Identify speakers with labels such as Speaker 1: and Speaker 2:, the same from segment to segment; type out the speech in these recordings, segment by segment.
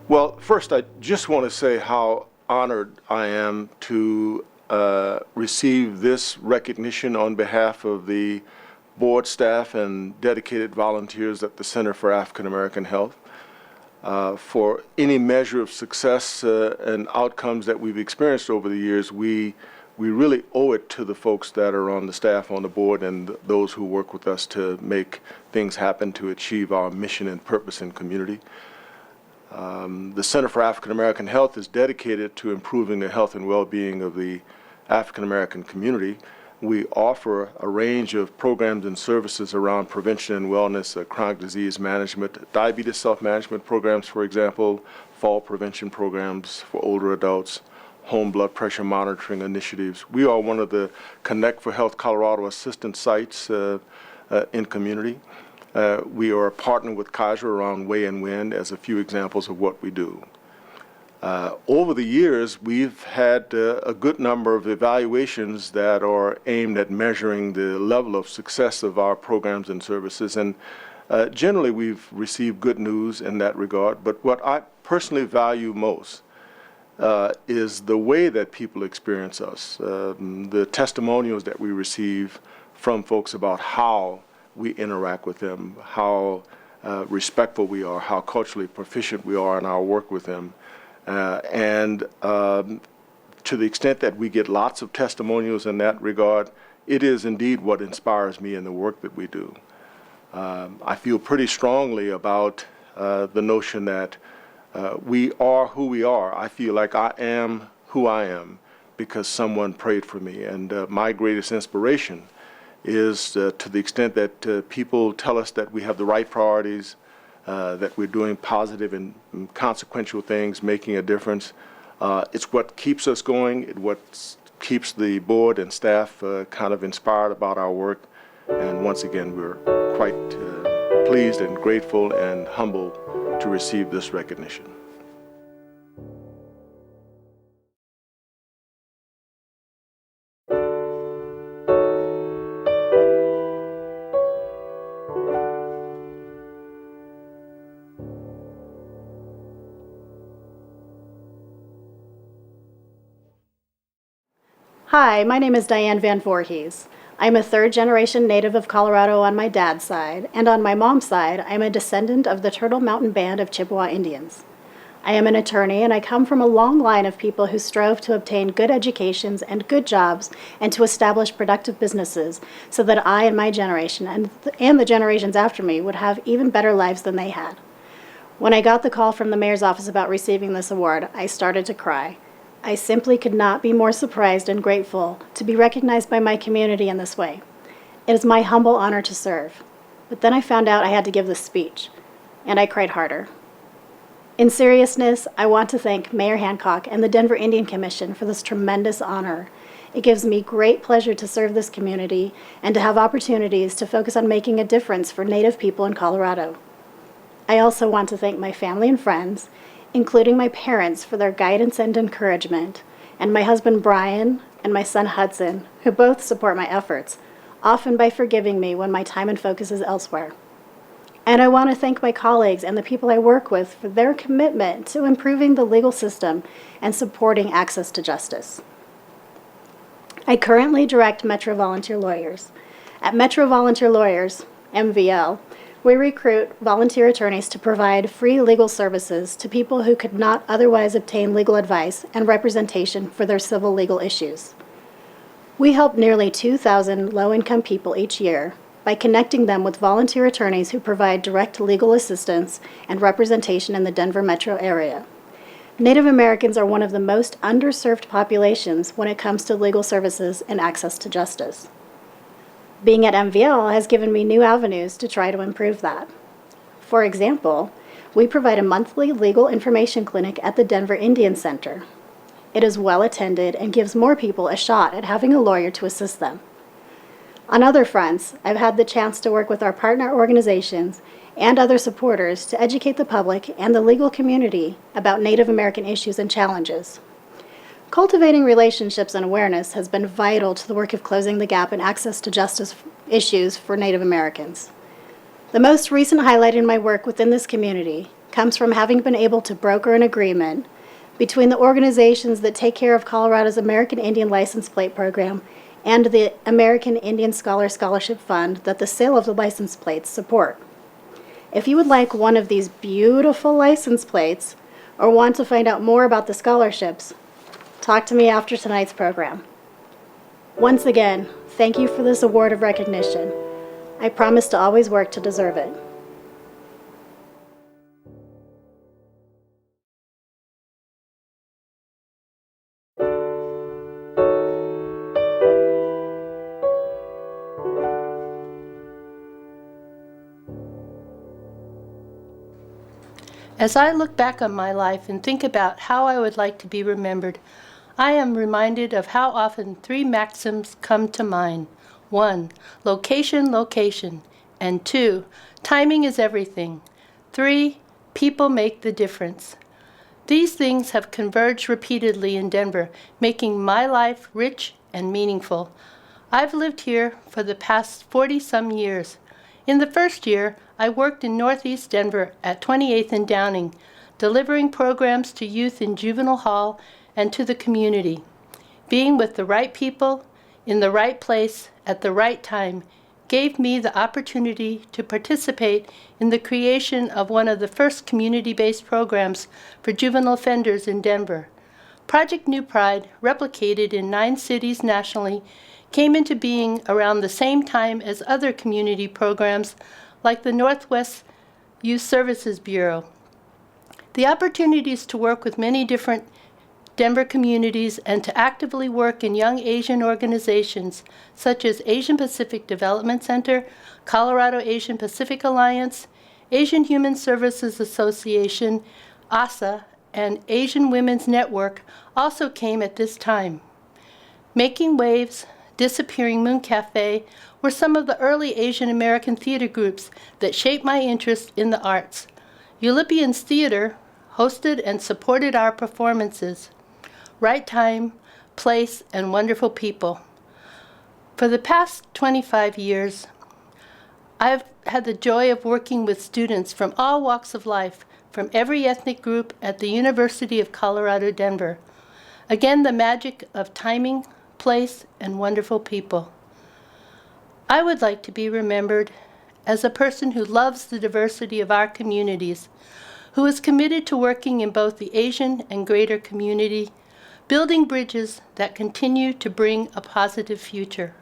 Speaker 1: Well, first, I just want to say how honored I am to receive this recognition on behalf of the board staff and dedicated volunteers at the Center for African American Health. For any measure of success and outcomes that we've experienced over the years, we really owe it to the folks that are on the staff, on the board, and those who work with us to make things happen to achieve our mission and purpose in community. The Center for African American Health is dedicated to improving the health and well-being of the African American community. We offer a range of programs and services around prevention and wellness, chronic disease management, diabetes self-management programs, for example, fall prevention programs for older adults, home blood pressure monitoring initiatives. We are one of the Connect for Health Colorado assistance sites in community. We are partnered with Kaiser around Way and Wind as a few examples of what we do. Over the years, we've had a good number of evaluations that are aimed at measuring the level of success of our programs and services, and generally we've received good news in that regard. But what I personally value most is the way that people experience us, the testimonials that we receive from folks about how we interact with them, how respectful we are, how culturally proficient we are in our work with them. And to the extent that we get lots of testimonials in that regard, it is indeed what inspires me in the work that we do. I feel pretty strongly about the notion that we are who we are. I feel like I am who I am because someone prayed for me. And my greatest inspiration is to the extent that people tell us that we have the right priorities, that we're doing positive and consequential things, making a difference. It's what keeps us going. It's what keeps the board and staff kind of inspired about our work. And once again, we're quite pleased and grateful and humble to receive this recognition.
Speaker 2: Hi, my name is Dianne Van VOORHEES. I'm a third-generation native of Colorado on my dad's side, and on my mom's side, I'm a descendant of the Turtle Mountain Band of Chippewa Indians. I am an attorney, and I come from a long line of people who strove to obtain good educations and good jobs and to establish productive businesses so that I and my generation and the generations after me would have even better lives than they had. When I got the call from the mayor's office about receiving this award, I started to cry. I simply could not be more surprised and grateful to be recognized by my community in this way. It is my humble honor to serve. But then I found out I had to give this speech, and I cried harder. In seriousness, I want to thank Mayor Hancock and the Denver Indian Commission for this tremendous honor. It gives me great pleasure to serve this community and to have opportunities to focus on making a difference for Native people in Colorado. I also want to thank my family and friends, including my parents, for their guidance and encouragement, and my husband Brian and my son Hudson, who both support my efforts, often by forgiving me when my time and focus is elsewhere. And I want to thank my colleagues and the people I work with for their commitment to improving the legal system and supporting access to justice. I currently direct Metro Volunteer Lawyers. At Metro Volunteer Lawyers, MVL, we recruit volunteer attorneys to provide free legal services to people who could not otherwise obtain legal advice and representation for their civil legal issues. We help nearly 2,000 low-income people each year by connecting them with volunteer attorneys who provide direct legal assistance and representation in the Denver metro area. Native Americans are one of the most underserved populations when it comes to legal services and access to justice. Being at MVL has given me new avenues to try to improve that. For example, we provide a monthly legal information clinic at the Denver Indian Center. It is well attended and gives more people a shot at having a lawyer to assist them. On other fronts, I've had the chance to work with our partner organizations and other supporters to educate the public and the legal community about Native American issues and challenges. Cultivating relationships and awareness has been vital to the work of closing the gap in access to justice issues for Native Americans. The most recent highlight in my work within this community comes from having been able to broker an agreement between the organizations that take care of Colorado's American Indian License Plate Program and the American Indian Scholar Scholarship Fund that the sale of the license plates support. If you would like one of these beautiful license plates or want to find out more about the scholarships, talk to me after tonight's program. Once again, thank you for this award of recognition. I promise to always work to deserve it.
Speaker 3: As I look back on my life and think about how I would like to be remembered, I am reminded of how often three maxims come to mind. 1, location, location. And 2, timing is everything. 3, people make the difference. These things have converged repeatedly in Denver, making my life rich and meaningful. I've lived here for the past 40-some years. In the first year, I worked in Northeast Denver at 28th and Downing, delivering programs to youth in juvenile hall and to the community. Being with the right people, in the right place, at the right time, gave me the opportunity to participate in the creation of one of the first community-based programs for juvenile offenders in Denver. Project New Pride, replicated in 9 cities nationally, came into being around the same time as other community programs like the Northwest Youth Services Bureau. The opportunities to work with many different Denver communities and to actively work in young Asian organizations such as Asian Pacific Development Center, Colorado Asian Pacific Alliance, Asian Human Services Association, ASA, and Asian Women's Network also came at this time. Making Waves, Disappearing Moon Cafe were some of the early Asian American theater groups that shaped my interest in the arts. Eulipian's Theater hosted and supported our performances. Right time, place, and wonderful people. For the past 25 years, I've had the joy of working with students from all walks of life, from every ethnic group at the University of Colorado, Denver. Again, the magic of timing, place, and wonderful people. I would like to be remembered as a person who loves the diversity of our communities, who is committed to working in both the Asian and greater community, building bridges that continue to bring a positive future.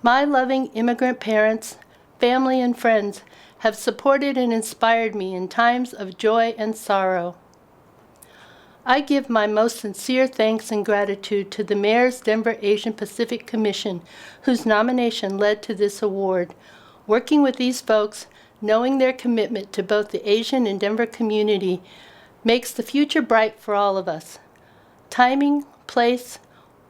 Speaker 3: My loving immigrant parents, family, and friends have supported and inspired me in times of joy and sorrow. I give my most sincere thanks and gratitude to the Mayor's Denver Asian Pacific Commission, whose nomination led to this award. Working with these folks, knowing their commitment to both the Asian and Denver community, makes the future bright for all of us. Timing, place,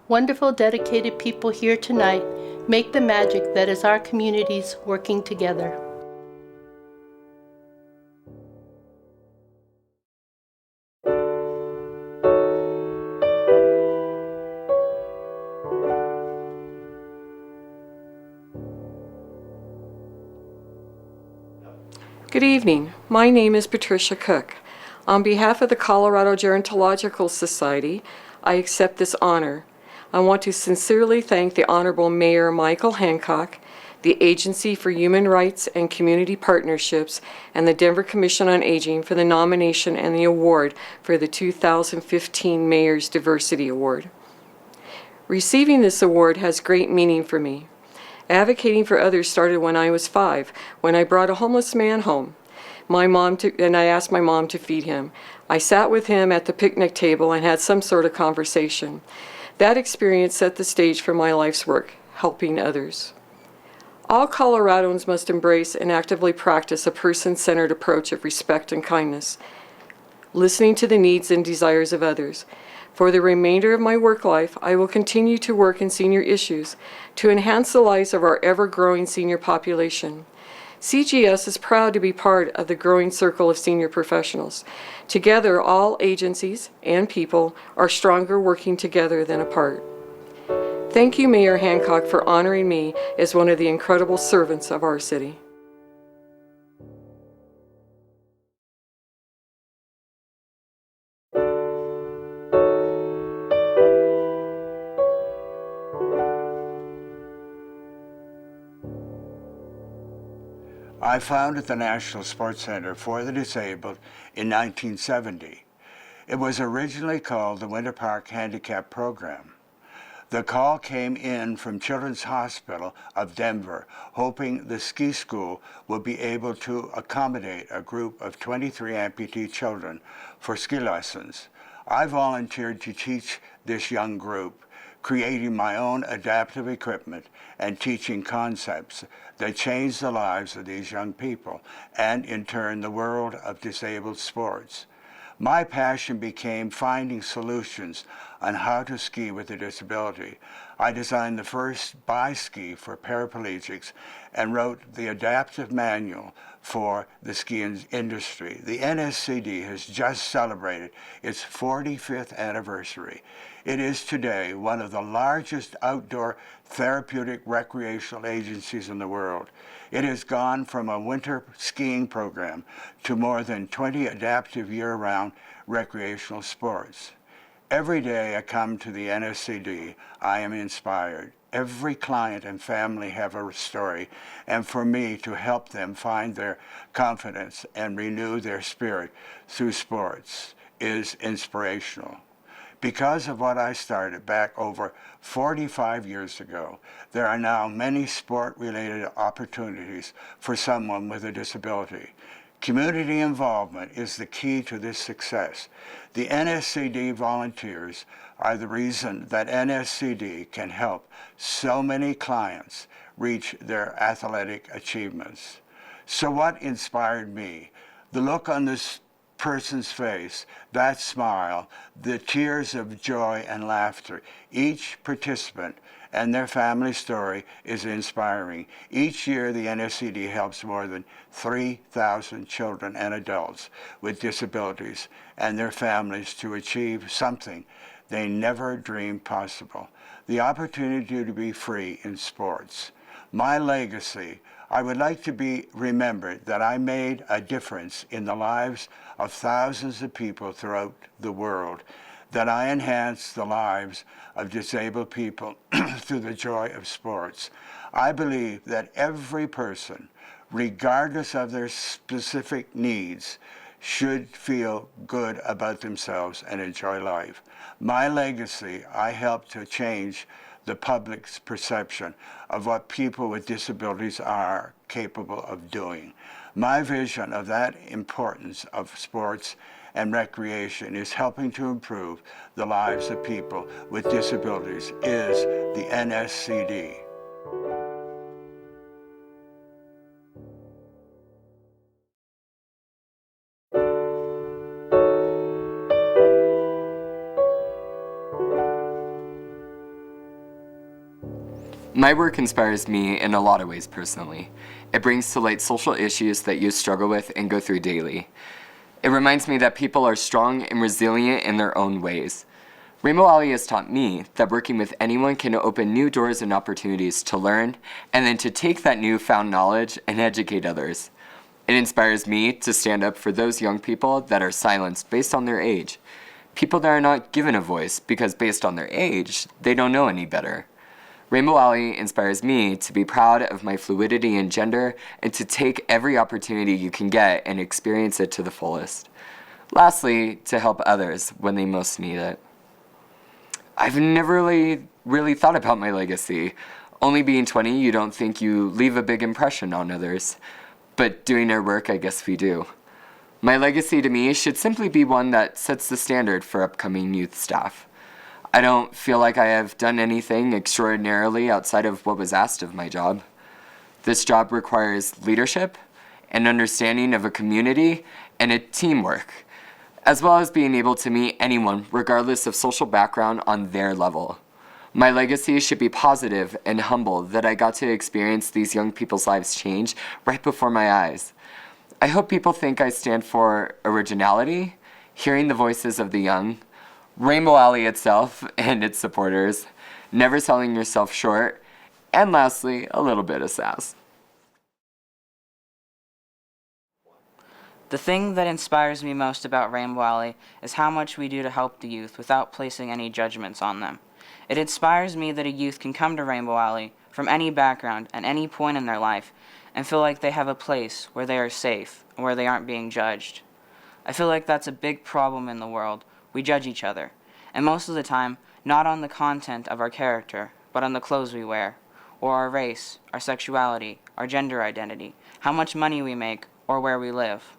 Speaker 3: wonderful dedicated people here tonight make the magic that is our communities working together.
Speaker 4: Good evening. My name is Patricia Cook. On behalf of the Colorado Gerontological Society, I accept this honor. I want to sincerely thank the Honorable Mayor Michael Hancock, the Agency for Human Rights and Community Partnerships, and the Denver Commission on Aging for the nomination and the award for the 2015 Mayor's Diversity Award. Receiving this award has great meaning for me. Advocating for others started when I was 5, when I brought a homeless man home. And I asked my mom to feed him. I sat with him at the picnic table and had some sort of conversation. That experience set the stage for my life's work, helping others. All Coloradans must embrace and actively practice a person-centered approach of respect and kindness, listening to the needs and desires of others. For the remainder of my work life, I will continue to work in senior issues to enhance the lives of our ever-growing senior population. CGS is proud to be part of the growing circle of senior professionals. Together, all agencies and people are stronger working together than apart. Thank you, Mayor Hancock, for honoring me as one of the incredible servants of our city.
Speaker 5: I founded the National Sports Center for the Disabled in 1970. It was originally called the Winter Park Handicap Program. The call came in from Children's Hospital of Denver, hoping the ski school would be able to accommodate a group of 23 amputee children for ski lessons. I volunteered to teach this young group, creating my own adaptive equipment and teaching concepts that changed the lives of these young people and, in turn, the world of disabled sports. My passion became finding solutions on how to ski with a disability. I designed the first bi-ski for paraplegics and wrote the adaptive manual for the ski industry. The NSCD has just celebrated its 45th anniversary. It is today one of the largest outdoor therapeutic recreational agencies in the world. It has gone from a winter skiing program to more than 20 adaptive year-round recreational sports. Every day I come to the NSCD, I am inspired. Every client and family have a story, and for me to help them find their confidence and renew their spirit through sports is inspirational. Because of what I started back over 45 years ago, there are now many sport-related opportunities for someone with a disability. Community involvement is the key to this success. The NSCD volunteers are the reason that NSCD can help so many clients reach their athletic achievements. So what inspired me? The look on this person's face, that smile, the tears of joy and laughter. Each participant and their family story is inspiring. Each year, the NSCD helps more than 3,000 children and adults with disabilities and their families to achieve something they never dreamed possible: the opportunity to be free in sports. My legacy: I would like to be remembered that I made a difference in the lives of thousands of people throughout the world, that I enhanced the lives of disabled people through the joy of sports. I believe that every person, regardless of their specific needs, should feel good about themselves and enjoy life. My legacy: I helped to change the public's perception of what people with disabilities are capable of doing. My vision of that importance of sports and recreation is helping to improve the lives of people with disabilities is the NSCD.
Speaker 6: My work inspires me in a lot of ways personally. It brings to light social issues that youth struggle with and go through daily. It reminds me that people are strong and resilient in their own ways. Rainbow Alley has taught me that working with anyone can open new doors and opportunities to learn, and then to take that newfound knowledge and educate others. It inspires me to stand up for those young people that are silenced based on their age. People that are not given a voice because based on their age, they don't know any better. Rainbow Alley inspires me to be proud of my fluidity and gender and to take every opportunity you can get and experience it to the fullest. Lastly, to help others when they most need it. I've never really thought about my legacy. Only being 20, you don't think you leave a big impression on others. But doing our work, I guess we do. My legacy to me should simply be one that sets the standard for upcoming youth staff. I don't feel like I have done anything extraordinarily outside of what was asked of my job. This job requires leadership, an understanding of a community, and a teamwork, as well as being able to meet anyone regardless of social background on their level. My legacy should be positive and humble that I got to experience these young people's lives change right before my eyes. I hope people think I stand for originality, hearing the voices of the young, Rainbow Alley itself and its supporters, never selling yourself short, and lastly, a little bit of sass.
Speaker 7: The thing that inspires me most about Rainbow Alley is how much we do to help the youth without placing any judgments on them. It inspires me that a youth can come to Rainbow Alley from any background at any point in their life and feel like they have a place where they are safe and where they aren't being judged. I feel like that's a big problem in the world. We judge each other, and most of the time, not on the content of our character, but on the clothes we wear, or our race, our sexuality, our gender identity, how much money we make, or where we live.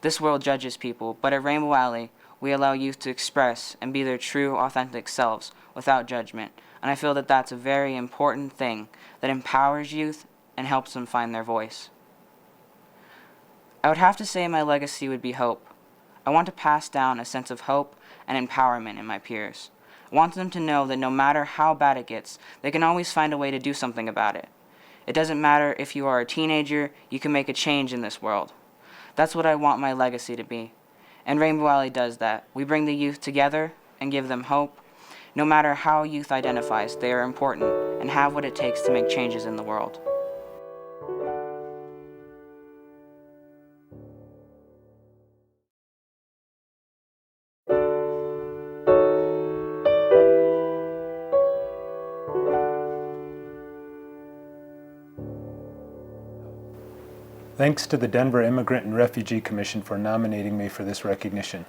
Speaker 7: This world judges people, but at Rainbow Alley, we allow youth to express and be their true, authentic selves without judgment, and I feel that that's a very important thing that empowers youth and helps them find their voice. I would have to say my legacy would be hope. I want to pass down a sense of hope and empowerment in my peers. I want them to know that no matter how bad it gets, they can always find a way to do something about it. It doesn't matter if you are a teenager, you can make a change in this world. That's what I want my legacy to be. And Rainbow Alley does that. We bring the youth together and give them hope. No matter how youth identifies, they are important and have what it takes to make changes in the world.
Speaker 8: Thanks to the Denver Immigrant and Refugee Commission for nominating me for this recognition.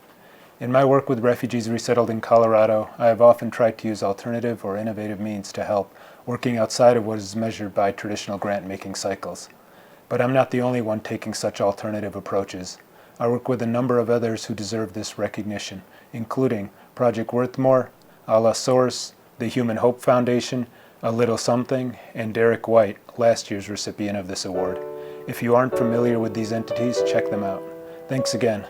Speaker 8: In my work with refugees resettled in Colorado, I have often tried to use alternative or innovative means to help, working outside of what is measured by traditional grant-making cycles. But I'm not the only one taking such alternative approaches. I work with a number of others who deserve this recognition, including Project Worthmore, A La Source, the Human Hope Foundation, A Little Something, and Derek White, last year's recipient of this award. If you aren't familiar with these entities, check them out. Thanks again.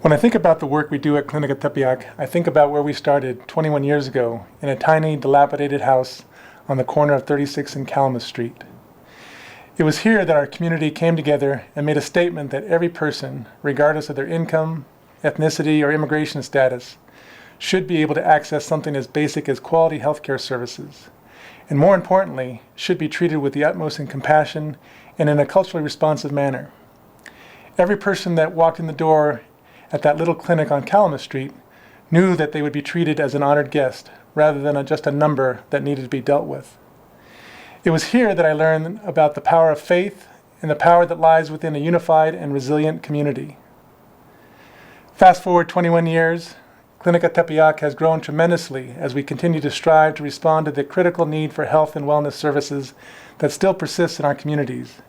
Speaker 9: When I think about the work we do at Clinica Tepeyac, I think about where we started 21 years ago in a tiny, dilapidated house on the corner of 36 and Calamus Street. It was here that our community came together and made a statement that every person, regardless of their income, ethnicity, or immigration status, should be able to access something as basic as quality healthcare services, and more importantly, should be treated with the utmost in compassion and in a culturally responsive manner. Every person that walked in the door at that little clinic on Calamus Street knew that they would be treated as an honored guest rather than just a number that needed to be dealt with. It was here that I learned about the power of faith and the power that lies within a unified and resilient community. Fast forward 21 years, Clinica Tepeyac has grown tremendously as we continue to strive to respond to the critical need for health and wellness services that still persists in our communities.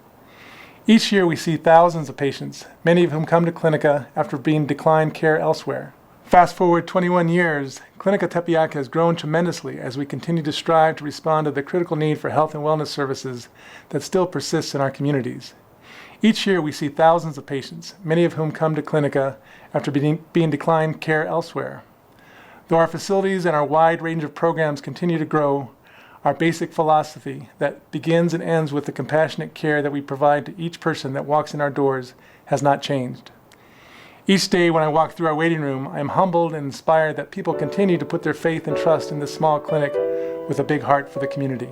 Speaker 9: Each year we see thousands of patients, many of whom come to Clinica after being declined care elsewhere. Fast forward 21 years, Clinica Tepeyac has grown tremendously as we continue to strive to respond to the critical need for health and wellness services that still persists in our communities. Each year we see thousands of patients, many of whom come to Clinica after being declined care elsewhere. Though our facilities and our wide range of programs continue to grow, our basic philosophy that begins and ends with the compassionate care that we provide to each person that walks in our doors has not changed. Each day when I walk through our waiting room, I am humbled and inspired that people continue to put their faith and trust in this small clinic with a big heart for the community.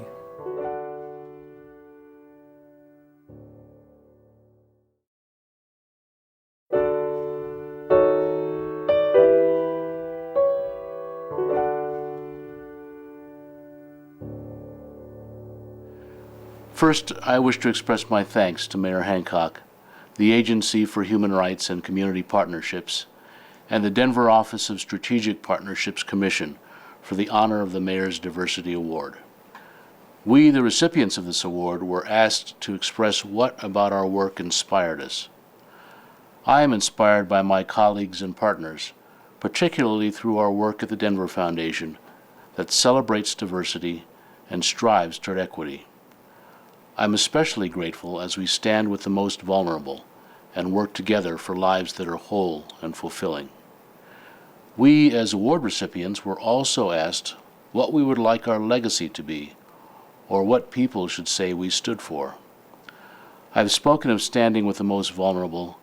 Speaker 10: First, I wish to express my thanks to Mayor Hancock, the Agency for Human Rights and Community Partnerships, and the Denver Office of Strategic Partnerships Commission for the honor of the Mayor's Diversity Award. We, the recipients of this award, were asked to express what about our work inspired us. I am inspired by my colleagues and partners, particularly through our work at the Denver Foundation that celebrates diversity and strives toward equity. I'm especially grateful as we stand with the most vulnerable and work together for lives that are whole and fulfilling. We, as award recipients, were also asked what we would like our legacy to be, or what people should say we stood for. I've spoken of standing with the most vulnerable.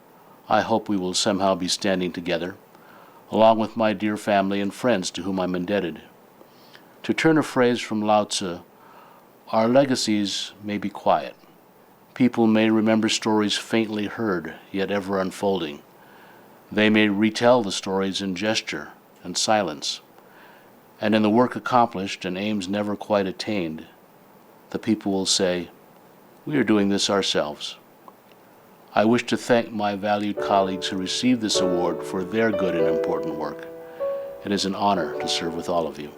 Speaker 10: I hope we will somehow be standing together, along with my dear family and friends to whom I'm indebted. To turn a phrase from Lao Tzu, our legacies may be quiet, People may remember stories faintly heard, yet ever unfolding. They may retell the stories in gesture and silence. And in the work accomplished and aims never quite attained, the people will say, "We are doing this ourselves." I wish to thank my valued colleagues who received this award for their good and important work. It is an honor to serve with all of you.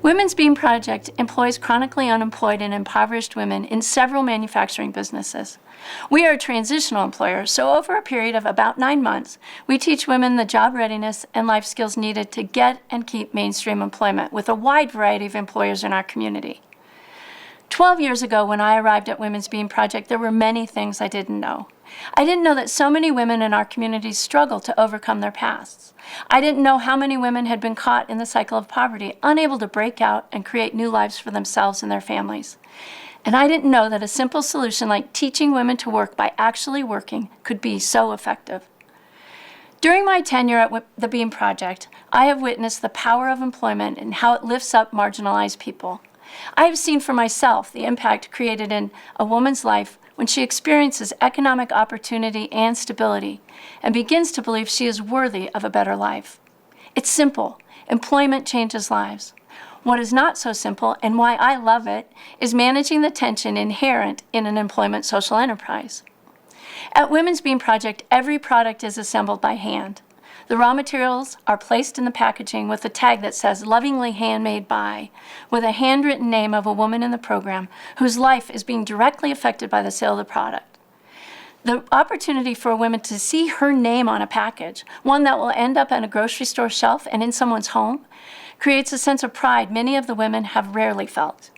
Speaker 11: Women's Beam Project employs chronically unemployed and impoverished women in several manufacturing businesses. We are a transitional employer, so over a period of about 9 months, we teach women the job readiness and life skills needed to get and keep mainstream employment with a wide variety of employers in our community. 12 years ago, when I arrived at Women's Beam Project, there were many things I didn't know. I didn't know that so many women in our community struggle to overcome their pasts. I didn't know how many women had been caught in the cycle of poverty, unable to break out and create new lives for themselves and their families. And I didn't know that a simple solution like teaching women to work by actually working could be so effective. During my tenure at the Beam Project, I have witnessed the power of employment and how it lifts up marginalized people. I have seen for myself the impact created in a woman's life when she experiences economic opportunity and stability and begins to believe she is worthy of a better life. It's simple. Employment changes lives. What is not so simple, and why I love it, is managing the tension inherent in an employment social enterprise. At Women's Beam Project, every product is assembled by hand. The raw materials are placed in the packaging with a tag that says "Lovingly Handmade By," with a handwritten name of a woman in the program whose life is being directly affected by the sale of the product. The opportunity for a woman to see her name on a package, one that will end up on a grocery store shelf and in someone's home, creates a sense of pride many of the women have rarely felt.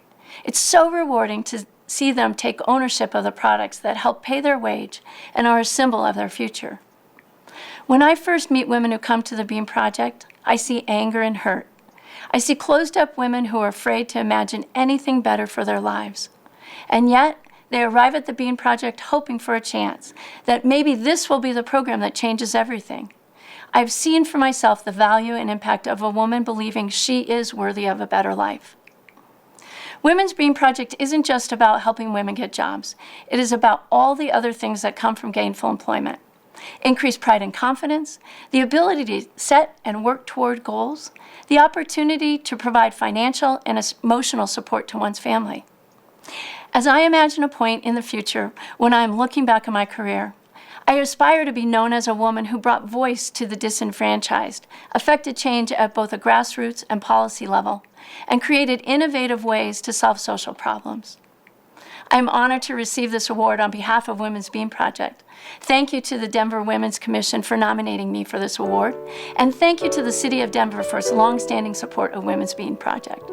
Speaker 11: It's so rewarding to see them take ownership of the products that help pay their wage and are a symbol of their future. When I first meet women who come to the Beam Project, I see anger and hurt. I see closed-up women who are afraid to imagine anything better for their lives. And yet, they arrive at the Beam Project hoping for a chance, that maybe this will be the program that changes everything. I've seen for myself the value and impact of a woman believing she is worthy of a better life. Women's Beam Project isn't just about helping women get jobs. It is about all the other things that come from gainful employment. Increased pride and confidence, the ability to set and work toward goals, the opportunity to provide financial and emotional support to one's family. As I imagine a point in the future when I am looking back on my career, I aspire to be known as a woman who brought voice to the disenfranchised, affected change at both a grassroots and policy level, and created innovative ways to solve social problems. I am honored to receive this award on behalf of Women's Beam Project. Thank you to the Denver Women's Commission for nominating me for this award, and thank you to the City of Denver for its longstanding support of Women's Beam Project.